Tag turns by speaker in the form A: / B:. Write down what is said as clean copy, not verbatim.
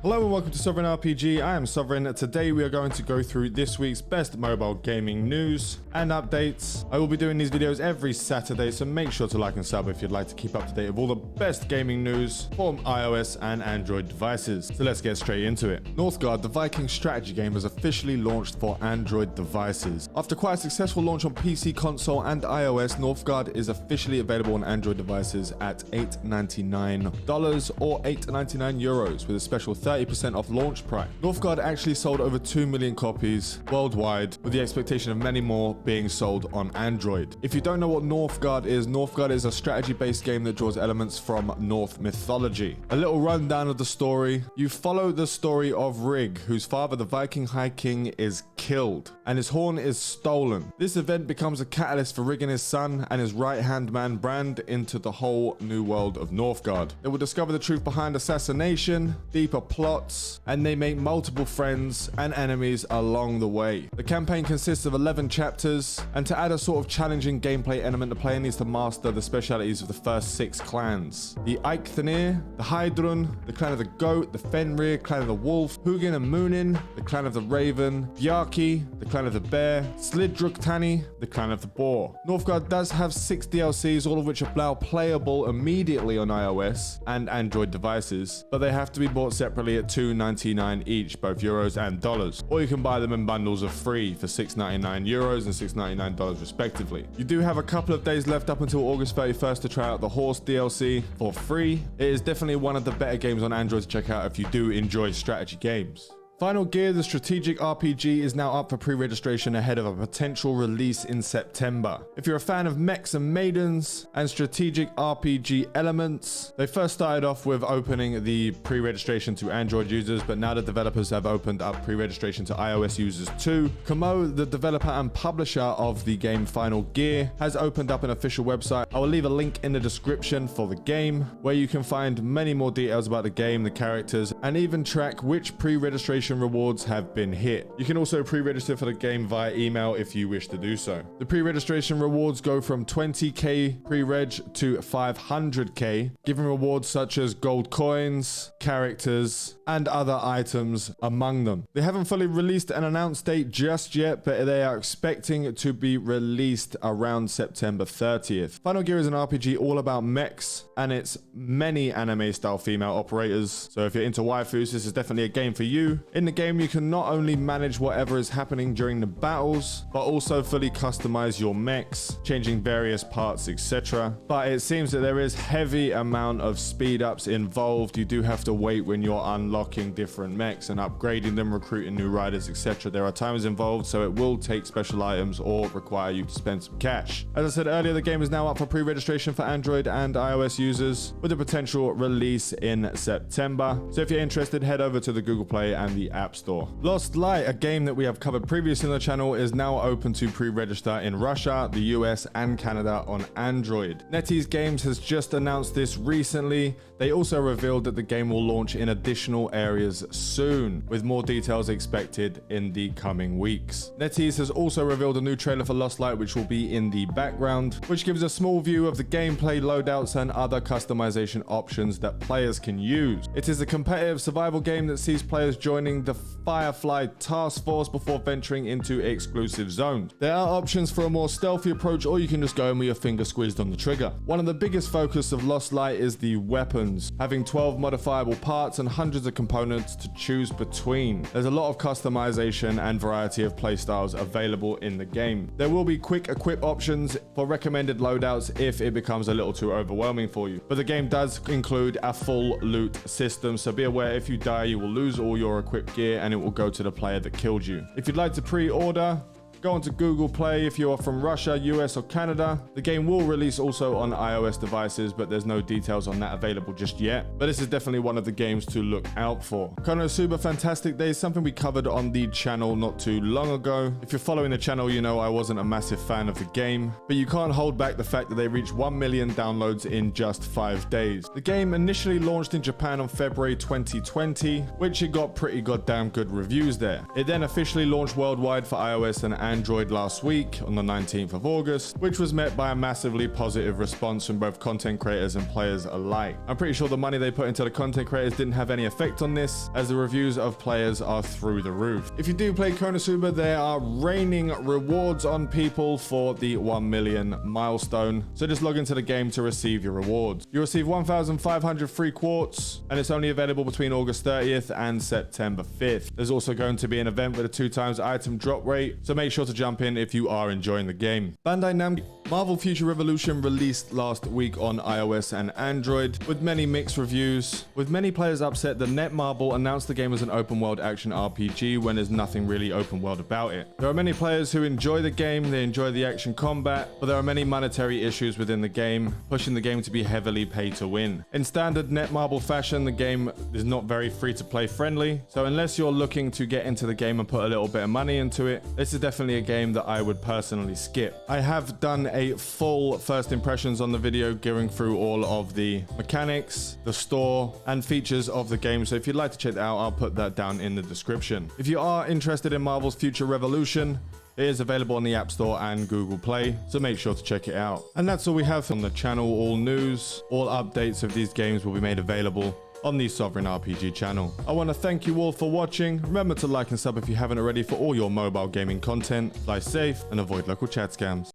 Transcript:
A: Hello and welcome to Sovereign RPG. I am Sovereign. Today we are going to go through this week's best mobile gaming news and updates. I will be doing these videos every Saturday, so make sure to like and sub if you'd like to keep up to date with all the best gaming news for iOS and Android devices. So let's get straight into it. Northgard, the Viking strategy game, has officially launched for Android devices. After quite a successful launch on PC, console and iOS, Northgard is officially available on Android devices at $8.99 or €8.99 with a special 30% off launch price. Northgard actually sold over 2 million copies worldwide, with the expectation of many more being sold on Android. If you don't know what Northgard is a strategy-based game that draws elements from Norse mythology. A little rundown of the story. You follow the story of Rig, whose father, the Viking High King, is killed and his horn is stolen. This event becomes a catalyst for Rig and his son and his right-hand man Brand into the whole new world of Northgard. They will discover the truth behind assassination, deeper plots, and they make multiple friends and enemies along the way. The campaign consists of 11 chapters, and to add a sort of challenging gameplay element, the player needs to master the specialities of the first 6 clans. The Eikthanir, the Heidrun, the clan of the Goat, the Fenrir, clan of the Wolf, Hugin and Moonin, the clan of the Raven, Bjarki, the clan of the Bear, Slidruktani, the clan of the Boar. Northgard does have 6 DLCs, all of which are now playable immediately on iOS and Android devices, but they have to be bought separately at $2.99 each, both euros and dollars. Or you can buy them in bundles of free for €6.99 and $6.99 respectively. You do have a couple of days left up until August 31st to try out the Horse DLC for free. It is definitely one of the better games on Android to check out if you do enjoy strategy games. Final Gear, the strategic RPG, is now up for pre-registration ahead of a potential release in September. If you're a fan of mechs and maidens and strategic RPG elements, they first started off with opening the pre-registration to Android users, but now the developers have opened up pre-registration to iOS users too. Konosuba, the developer and publisher of the game Final Gear, has opened up an official website. I will leave a link in the description for the game, where you can find many more details about the game, the characters, and even track which pre-registration rewards have been hit. You can also pre-register for the game via email if you wish to do so. The pre-registration rewards go from 20k pre-reg to 500k, giving rewards such as gold coins, characters, and other items among them. They haven't fully released an announced date just yet, but they are expecting it to be released around September 30th. Final Gear is an RPG all about mechs and its many anime style female operators, so if you're into waifus, this is definitely a game for you. In the game, you can not only manage whatever is happening during the battles, but also fully customize your mechs, changing various parts, etc. But it seems that there is heavy amount of speed ups involved. You do have to wait when you're unlocking different mechs and upgrading them, recruiting new riders, etc. There are times involved, so it will take special items or require you to spend some cash. As I said earlier, the game is now up for pre-registration for Android and iOS users, with a potential release in September. So if you're interested, head over to the Google Play and the App Store. Lost Light, a game that we have covered previously on the channel, is now open to pre-register in Russia, the US, and Canada on Android. NetEase Games has just announced this recently. They also revealed that the game will launch in additional areas soon, with more details expected in the coming weeks. NetEase has also revealed a new trailer for Lost Light, which will be in the background, which gives a small view of the gameplay, loadouts, and other customization options that players can use. It is a competitive survival game that sees players joining the Firefly task force before venturing into exclusive zones. There are options for a more stealthy approach, or you can just go in with your finger squeezed on the trigger. One of the biggest focus of Lost Light is the weapons, having 12 modifiable parts and hundreds of components to choose between. There's a lot of customization and variety of playstyles available in the game. There will be quick equip options for recommended loadouts if it becomes a little too overwhelming for you, but the game does include a full loot system, so be aware if you die you will lose all your equipped gear and it will go to the player that killed you. If you'd like to pre-order, go onto Google Play if you are from Russia, US, or Canada. The game will release also on iOS devices, but there's no details on that available just yet. But this is definitely one of the games to look out for. Konosuba Fantastic Days, something we covered on the channel not too long ago. If you're following the channel, you know I wasn't a massive fan of the game, but you can't hold back the fact that they reached 1 million downloads in just 5 days. The game initially launched in Japan on February 2020, which it got pretty goddamn good reviews there. It then officially launched worldwide for iOS and Android last week on the 19th of August, which was met by a massively positive response from both content creators and players alike. I'm pretty sure the money they put into the content creators didn't have any effect on this, as the reviews of players are through the roof. If you do play Konosuba, there are raining rewards on people for the 1 million milestone, so just log into the game to receive your rewards. You receive 1,500 free quartz, and it's only available between August 30th and September 5th. There's also going to be an event with a 2x item drop rate, so make sure to jump in if you are enjoying the game. Bandai Namco Marvel Future Revolution released last week on iOS and Android, with many mixed reviews. With many players upset that Netmarble announced the game as an open world action RPG when there's nothing really open world about it. There are many players who enjoy the game, they enjoy the action combat, but there are many monetary issues within the game, pushing the game to be heavily pay to win. In standard Netmarble fashion, the game is not very free to play friendly, so unless you're looking to get into the game and put a little bit of money into it, this is definitely a game that I would personally skip. I have done a full first impressions on the video, going through all of the mechanics, the store, and features of the game, so if you'd like to check that out, I'll put that down in the description. If you are interested in Marvel's Future Revolution, it is available on the App Store and Google Play, so make sure to check it out. And that's all we have on the channel. All news, all updates of these games will be made available on the Sovereign RPG channel. I want to thank you all for watching. Remember to like and sub if you haven't already for all your mobile gaming content. Fly safe and avoid local chat scams.